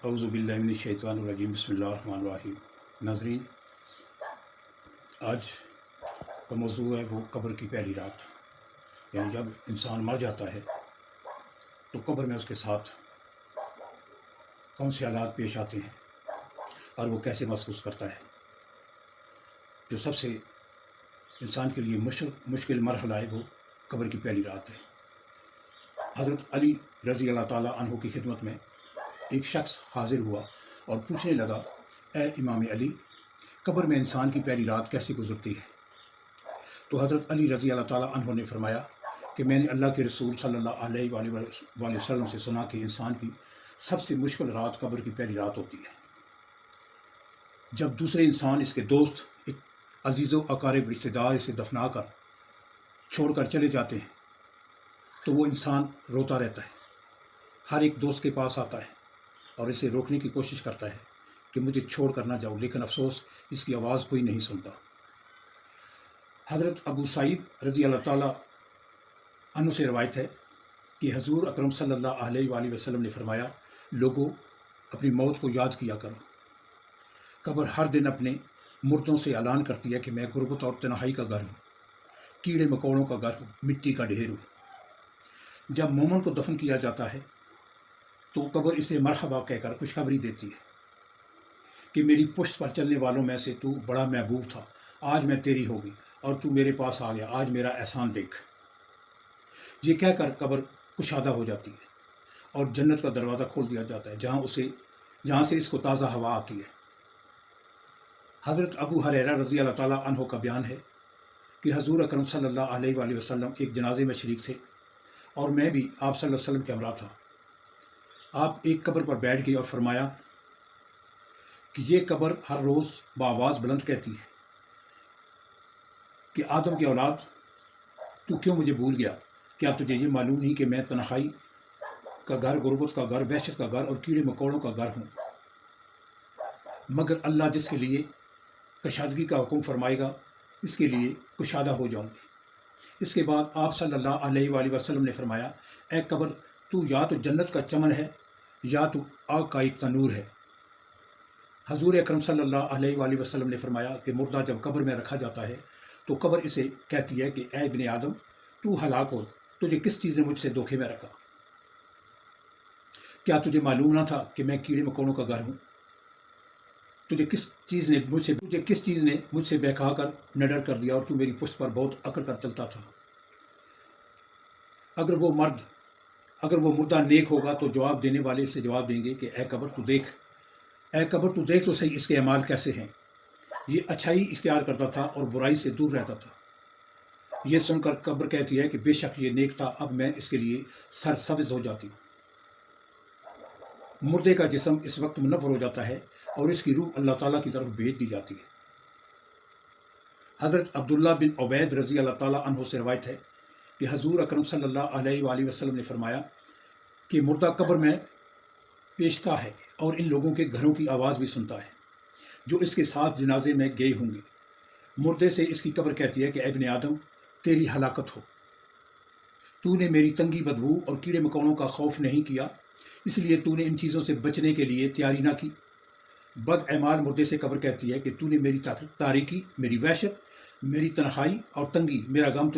औज़ु बिल्लाहि मिनश शैतानिर रजीम बिस्मिल्लाहिर रहमानिर रहीम। नाज़रीन, आज का मौज़ू है वो कब्र की पहली रात। यानी जब इंसान मर जाता है तो कब्र में उसके साथ कौन से हालात पेश आते हैं और वो कैसे महसूस करता है। जो सबसे इंसान के लिए मुश्किल मरहला है वो कब्र की पहली रात है। हज़रत अली रज़ी अल्लाह ताला अन्हु की खिदमत में एक शख्स हाजिर हुआ और पूछने लगा, ए इमाम अली, कब्र में इंसान की पहली रात कैसे गुजरती है? तो हज़रत अली रज़ी अल्लाह ताला अन्हु ने फरमाया कि मैंने अल्लाह के रसूल सल्लल्लाहु अलैहि वसल्लम से सुना कि इंसान की सबसे मुश्किल रात कब्र की पहली रात होती है। जब दूसरे इंसान, इसके दोस्त, एक अजीज़ो अकारिब रिश्तेदार इसे दफना कर छोड़कर चले जाते हैं तो वो इंसान रोता रहता है। हर एक दोस्त के पास आता है और इसे रोकने की कोशिश करता है कि मुझे छोड़ कर ना जाओ, लेकिन अफसोस इसकी आवाज़ कोई नहीं सुनता। हज़रत अबू सईद रज़ी अल्लाह ताला अन्हु से रवायत है कि हज़ूर अकरम सल्लल्लाहु अलैहि वसल्लम ने फरमाया, लोगों, अपनी मौत को याद किया करो। कब्र हर दिन अपने मुर्दों से ऐलान करती है कि मैं गुर्बत और तन्हाई का घर हूँ, कीड़े मकोड़ों का घर हूँ, मिट्टी का ढेर हूँ। जब मोमिन को दफन किया जाता है तो कब्र इसे मरहबा कहकर खुशखबरी देती है कि मेरी पुश्त पर चलने वालों में से तू बड़ा महबूब था, आज मैं तेरी होगी और तू मेरे पास आ गया, आज मेरा एहसान देख। ये कहकर कब्र कुशादा हो जाती है और जन्नत का दरवाज़ा खोल दिया जाता है, जहाँ से इसको ताज़ा हवा आती है। हज़रत अबू हुरैरा रज़ी अल्लाह ताला अन्हु का बयान है कि हज़ूर अकरम सल्लल्लाहु अलैहि वसल्लम एक जनाजे में शरीक थे और मैं भी आप सल्लल्लाहु अलैहि वसल्लम के हमरा था। आप एक कब्र पर बैठ गए और फरमाया कि ये कब्र हर रोज़ बाआवाज़ बुलंद कहती है कि आदम की औलाद, तू क्यों मुझे भूल गया? क्या तुझे ये मालूम नहीं कि मैं तन्हाई का घर, गुर्बत का घर, वहशत का घर और कीड़े मकोड़ों का घर हूँ? मगर अल्लाह जिसके लिए कशादगी का हुक्म फरमाएगा, इसके लिए कुशादा हो जाऊँगी। इसके बाद आप सल्लल्लाहु अलैहि वसल्लम ने फरमाया, ए कब्र, तू या तो जन्नत का चमन है या तो आग का एक तनूर है। हजूर अकरम सल्लल्लाहु अलैहि वसल्लम ने फरमाया कि मुर्दा जब कब्र में रखा जाता है तो कब्र इसे कहती है कि ए इब्ने आदम, तू हलाक हो, तुझे किस चीज़ ने मुझसे धोखे में रखा? क्या तुझे मालूम ना था कि मैं कीड़े मकोड़ों का घर हूँ? तुझे किस चीज़ ने मुझसे बहका कर निडर कर दिया और तू मेरी पुश्त पर बहुत अकड़ कर चलता था? अगर वो मुर्दा नेक होगा तो जवाब देने वाले से जवाब देंगे कि ए कब्र तू देख, तो सही इसके अमाल कैसे हैं। ये अच्छाई इख्तियार करता था और बुराई से दूर रहता था। ये सुनकर कब्र कहती है कि बेशक ये नेक था, अब मैं इसके लिए सरसब्ज़ हो जाती हूँ। मुर्दे का जिस्म इस वक्त मुनव्वर हो जाता है और इसकी रूह अल्लाह ताला की तरफ भेज दी जाती है। हज़रत अब्दुल्ला बिन उबैद रज़ी अल्लाह ताला अन्हु से रवायत है कि हज़ूर अकरम सल्लल्लाहु अलैहि वसल्लम ने फरमाया कि मुर्दा कब्र में पेशता है और इन लोगों के घरों की आवाज़ भी सुनता है जो इसके साथ जनाजे में गए होंगे। मुर्दे से इसकी कब्र कहती है कि ए इब्ने आदम, तेरी हलाकत हो, तूने मेरी तंगी, बदबू और कीड़े मकोड़ों का खौफ नहीं किया, इसलिए तूने इन चीज़ों से बचने के लिए तैयारी ना की। बदएमाल मुर्दे से कब्र कहती है कि तूने मेरी तारीकी, मेरी वहशत, मेरी तन्हाई और तंगी, मेरा गम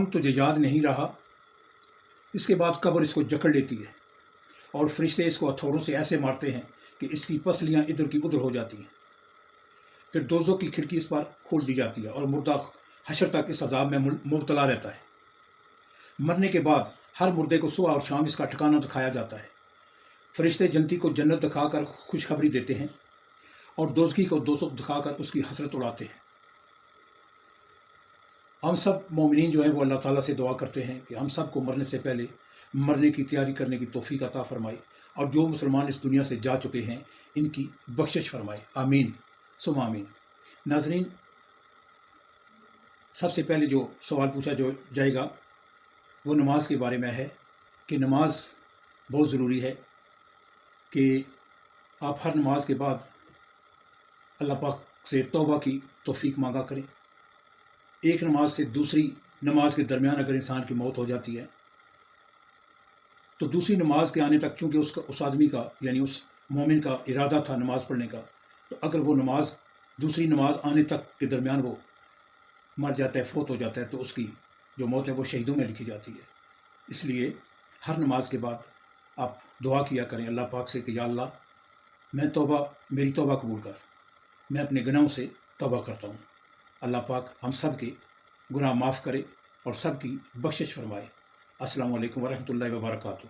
तुझे याद नहीं रहा। इसके बाद कब्र इसको जकड़ लेती है और फरिश्ते इसको हथौड़ों से ऐसे मारते हैं कि इसकी पसलियाँ इधर की उधर हो जाती हैं। फिर दोज़ख की खिड़की इस पर खोल दी जाती है और मुर्दा हशर तक इस अज़ाब में मुब्तला रहता है। मरने के बाद हर मुर्दे को सुबह और शाम इसका ठिकाना दिखाया जाता है। फरिश्ते जन्नती को जन्नत दिखाकर खुशखबरी देते हैं और दोज़खी को दोज़ख दिखाकर उसकी हसरत उड़ाते हैं। हम सब मोमिनीन जो हैं वो अल्लाह ताला से दुआ करते हैं कि हम सब को मरने से पहले मरने की तैयारी करने की तौफीक अता फरमाए और जो मुसलमान इस दुनिया से जा चुके हैं इनकी बख्शिश फरमाए। आमीन सुम्मा आमीन। नाज़रीन, सबसे पहले जो सवाल पूछा जो जाएगा वो नमाज के बारे में है कि नमाज बहुत ज़रूरी है कि आप हर नमाज के बाद अल्लाह पाक से तौबा की तौफीक मांगा करें। एक नमाज से दूसरी नमाज के दरमियान अगर इंसान की मौत हो जाती है تو دوسری نماز کے آنے تک چونکہ اس آدمی کا یعنی اس مومن کا ارادہ تھا نماز پڑھنے کا، تو اگر وہ نماز دوسری نماز آنے تک کے درمیان وہ مر جاتا ہے، فوت ہو جاتا ہے، تو اس کی جو موت ہے وہ شہیدوں میں لکھی جاتی ہے۔ اس لیے ہر نماز کے بعد آپ دعا کیا کریں اللہ پاک سے کہ یا اللہ میری توبہ قبول کر، میں اپنے گناہوں سے توبہ کرتا ہوں۔ اللہ پاک ہم سب کے گناہ معاف کرے اور سب کی بخشش فرمائے۔ السلام علیکم ورحمۃ اللہ وبرکاتہ۔